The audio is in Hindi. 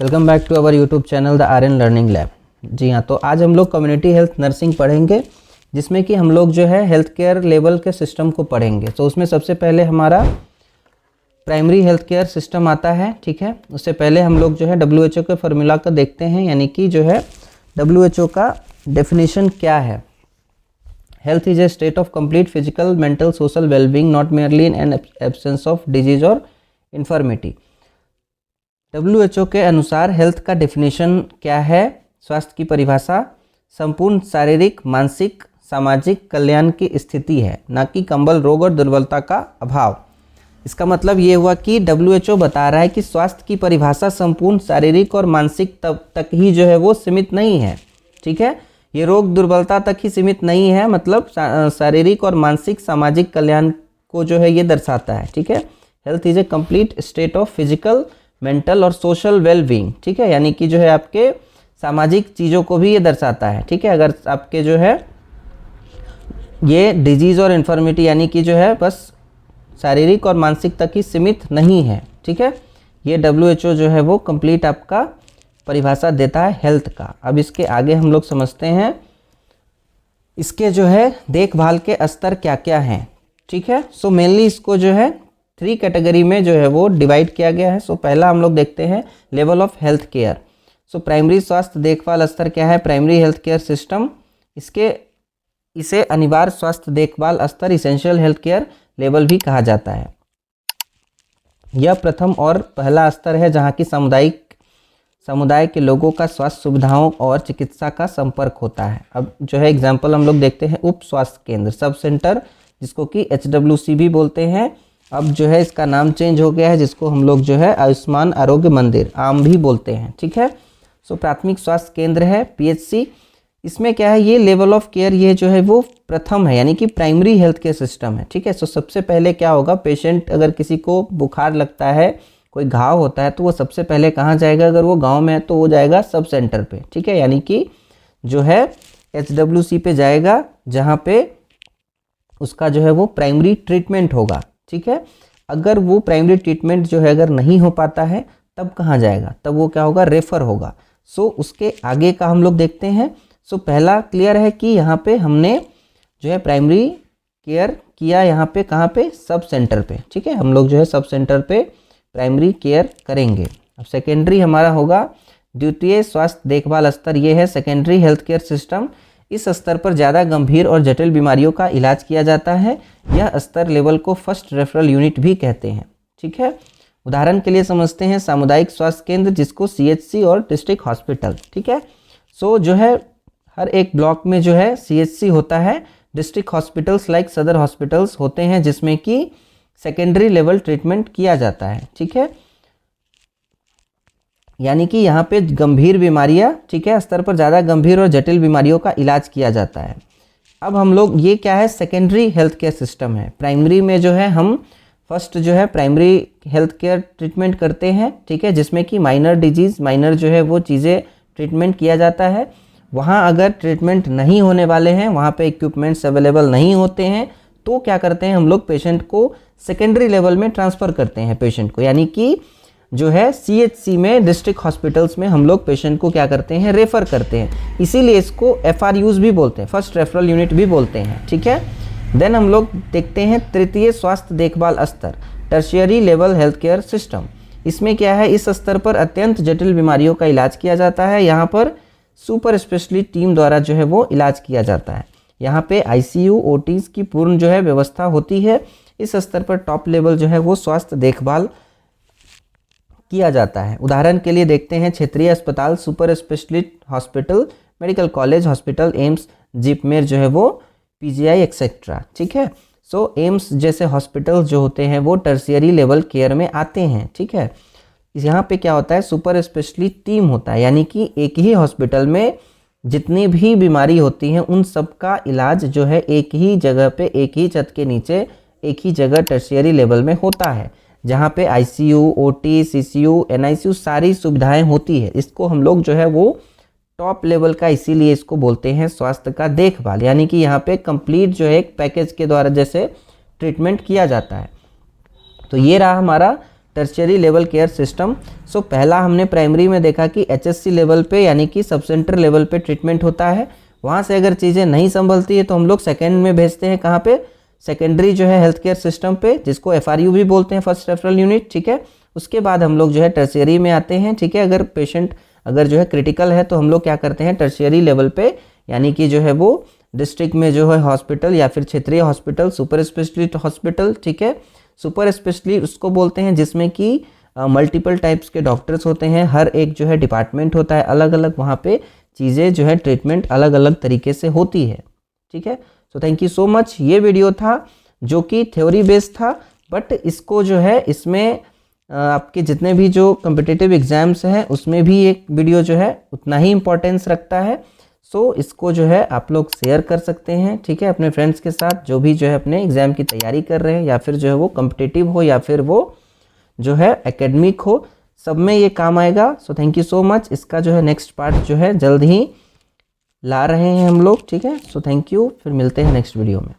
Welcome back to our YouTube channel the Aryan learning lab. जी हाँ, तो आज हम लोग कम्युनिटी हेल्थ नर्सिंग पढ़ेंगे, जिसमें कि हम लोग जो है हेल्थ केयर लेवल के सिस्टम को पढ़ेंगे। तो उसमें सबसे पहले हमारा प्राइमरी हेल्थ केयर सिस्टम आता है, ठीक है। उससे पहले हम लोग जो है WHO के फार्मूला का देखते हैं, यानी कि जो है WHO का डेफिनेशन क्या है। Health is a state of complete physical, mental, social wellbeing, not merely in an absence of disease और इन्फर्मिटी। WHO के अनुसार हेल्थ का डेफिनेशन क्या है? स्वास्थ्य की परिभाषा संपूर्ण शारीरिक, मानसिक, सामाजिक कल्याण की स्थिति है, ना कि कंबल, रोग और दुर्बलता का अभाव। इसका मतलब ये हुआ कि WHO बता रहा है कि स्वास्थ्य की परिभाषा संपूर्ण शारीरिक और मानसिक तक ही जो है वो सीमित नहीं है, ठीक है। ये रोग दुर्बलता तक ही सीमित नहीं है, मतलब शारीरिक और मानसिक सामाजिक कल्याण को जो है ये दर्शाता है, ठीक है। Health is a complete state of physical, mental और सोशल वेलबींग, ठीक है, यानी कि जो है आपके सामाजिक चीज़ों को भी ये दर्शाता है, ठीक है। अगर आपके जो है ये डिजीज़ और इन्फर्मिटी यानी कि जो है बस शारीरिक और मानसिक तक ही सीमित नहीं है, ठीक है। ये WHO जो है वो कंप्लीट आपका परिभाषा देता है हेल्थ का। अब इसके आगे हम लोग समझते हैं इसके जो है देखभाल के स्तर क्या क्या हैं, ठीक है। सो मेनली इसको जो है 3 कैटेगरी में जो है वो डिवाइड किया गया है। सो पहला हम लोग देखते हैं level of health care. So primary स्वास्थ्य देखभाल स्तर क्या है? प्राइमरी हेल्थ केयर सिस्टम, इसे अनिवार्य स्वास्थ्य देखभाल स्तर, इसेंशियल हेल्थ केयर लेवल भी कहा जाता है। यह प्रथम और पहला स्तर है जहाँ की समुदाय के लोगों का स्वास्थ्य सुविधाओं और चिकित्सा का संपर्क होता है। अब जो है एग्जाम्पल हम लोग देखते हैं उप स्वास्थ्य केंद्र, सब सेंटर, जिसको कि HWC भी बोलते हैं। अब जो है इसका नाम चेंज हो गया है, जिसको हम लोग जो है आयुष्मान आरोग्य मंदिर आम भी बोलते हैं, ठीक है। सो प्राथमिक स्वास्थ्य केंद्र है PHC। इसमें क्या है, ये लेवल ऑफ केयर ये जो है वो प्रथम है, यानी कि प्राइमरी हेल्थ केयर सिस्टम है, ठीक है। सो सबसे पहले क्या होगा, पेशेंट अगर किसी को बुखार लगता है, कोई घाव होता है, तो वो सबसे पहले कहाँ जाएगा? अगर वो गाँव में है तो वो जाएगा सब सेंटर पे, ठीक है, यानी कि जो है HWC पे जाएगा, जहाँ पे उसका जो है वो प्राइमरी ट्रीटमेंट होगा, ठीक है। अगर वो प्राइमरी ट्रीटमेंट जो है अगर नहीं हो पाता है, तब कहाँ जाएगा? तब वो क्या होगा? रेफर होगा। सो उसके आगे का हम लोग देखते हैं। सो पहला क्लियर है कि यहाँ पे हमने जो है प्राइमरी केयर किया, यहाँ पे कहाँ पे? सब सेंटर पे, ठीक है। हम लोग जो है सब सेंटर पे प्राइमरी केयर करेंगे। अब सेकेंडरी हमारा होगा द्वितीय स्वास्थ्य देखभाल स्तर, ये है सेकेंडरी हेल्थ केयर सिस्टम। इस स्तर पर ज़्यादा गंभीर और जटिल बीमारियों का इलाज किया जाता है। यह स्तर लेवल को फर्स्ट रेफरल यूनिट भी कहते हैं, ठीक है। उदाहरण के लिए समझते हैं सामुदायिक स्वास्थ्य केंद्र, जिसको CHC और डिस्ट्रिक्ट हॉस्पिटल, ठीक है। सो जो है हर एक ब्लॉक में जो है CHC होता है, डिस्ट्रिक्ट हॉस्पिटल्स लाइक सदर हॉस्पिटल्स होते हैं, जिसमें कि सेकेंडरी लेवल ट्रीटमेंट किया जाता है, ठीक है। यानी कि यहाँ पे गंभीर बीमारियाँ, ठीक है, स्तर पर ज़्यादा गंभीर और जटिल बीमारियों का इलाज किया जाता है। अब हम लोग ये क्या है, सेकेंडरी हेल्थ केयर सिस्टम है। प्राइमरी में जो है हम फर्स्ट जो है प्राइमरी हेल्थ केयर ट्रीटमेंट करते हैं, ठीक है, जिसमें कि माइनर डिजीज़, माइनर जो है वो चीज़ें ट्रीटमेंट किया जाता है। वहाँ अगर ट्रीटमेंट नहीं होने वाले हैं, वहाँ पे इक्विपमेंट्स अवेलेबल नहीं होते हैं, तो क्या करते हैं हम लोग पेशेंट को सेकेंडरी लेवल में ट्रांसफ़र करते हैं पेशेंट को, यानी कि जो है CHC में, डिस्ट्रिक्ट हॉस्पिटल्स में हम लोग पेशेंट को क्या करते हैं? रेफ़र करते हैं। इसीलिए इसको FRUs भी बोलते हैं, फर्स्ट रेफरल यूनिट भी बोलते हैं, ठीक है। देन हम लोग देखते हैं तृतीय स्वास्थ्य देखभाल स्तर, tertiary level health care system. इसमें क्या है, इस स्तर पर अत्यंत जटिल बीमारियों का इलाज किया जाता है। यहाँ पर सुपर स्पेशलिस्ट टीम द्वारा जो है वो इलाज किया जाता है। यहाँ पे ICU OTs की पूर्ण जो है व्यवस्था होती है। इस स्तर पर टॉप लेवल जो है वो स्वास्थ्य देखभाल किया जाता है। उदाहरण के लिए देखते हैं क्षेत्रीय अस्पताल, super specialist hospital, medical college hospital, AIIMS, JIPMER जो है वो PGI एक्सेट्रा, ठीक है। सो एम्स जैसे हॉस्पिटल जो होते हैं वो टर्शियरी लेवल केयर में आते हैं, ठीक है। यहाँ पे क्या होता है, सुपर स्पेशलिस्ट टीम होता है, यानी कि एक ही हॉस्पिटल में जितनी भी बीमारी होती हैं उन सब का इलाज जो है एक ही जगह पे, एक ही छत के नीचे, एक ही जगह टर्शियरी लेवल में होता है, जहाँ पे ICU, OT, CCU, NICU सारी सुविधाएं होती है। इसको हम लोग जो है वो टॉप लेवल का इसीलिए इसको बोलते हैं स्वास्थ्य का देखभाल, यानी कि यहाँ पे कंप्लीट जो है एक पैकेज के द्वारा जैसे ट्रीटमेंट किया जाता है। तो ये रहा हमारा टर्शियरी लेवल केयर सिस्टम। सो पहला हमने प्राइमरी में देखा कि HSC लेवल पे यानी कि सब सेंटर लेवल पे ट्रीटमेंट होता है। वहाँ से अगर चीज़ें नहीं संभलती है तो हम लोग सेकेंड में भेजते हैं, कहाँ पे, सेकेंडरी जो है हेल्थ केयर सिस्टम पे, जिसको FRU भी बोलते हैं, फर्स्ट रेफरल यूनिट, ठीक है। उसके बाद हम लोग जो है टर्शियरी में आते हैं, ठीक है। अगर पेशेंट अगर जो है क्रिटिकल है तो हम लोग क्या करते हैं, टर्शियरी लेवल पे यानी कि जो है वो डिस्ट्रिक्ट में जो है हॉस्पिटल या फिर क्षेत्रीय हॉस्पिटल, सुपर स्पेशलिस्ट हॉस्पिटल, ठीक है। सुपर स्पेशलिस्ट उसको बोलते हैं जिसमें कि मल्टीपल टाइप्स के डॉक्टर्स होते हैं, हर एक जो है डिपार्टमेंट होता है अलग अलग, वहाँ पे चीज़ें जो है ट्रीटमेंट अलग अलग तरीके से होती है, ठीक है। So thank you so much. ये वीडियो था जो कि थ्योरी बेस्ड था, बट इसको जो है इसमें आपके जितने भी जो कम्पिटिटिव एग्जाम्स हैं उसमें भी एक वीडियो जो है उतना ही इम्पोर्टेंस रखता है। सो इसको जो है आप लोग शेयर कर सकते हैं, ठीक है, अपने फ्रेंड्स के साथ जो भी जो है अपने एग्ज़ाम की तैयारी कर रहे हैं, या फिर जो है वो कम्पिटिटिव हो या फिर वो जो है एकेडमिक हो, सब में ये काम आएगा। So thank you so much. इसका जो है नेक्स्ट पार्ट जो है जल्द ही ला रहे हैं हम लोग, ठीक है। सो थैंक यू, फिर मिलते हैं नेक्स्ट वीडियो में।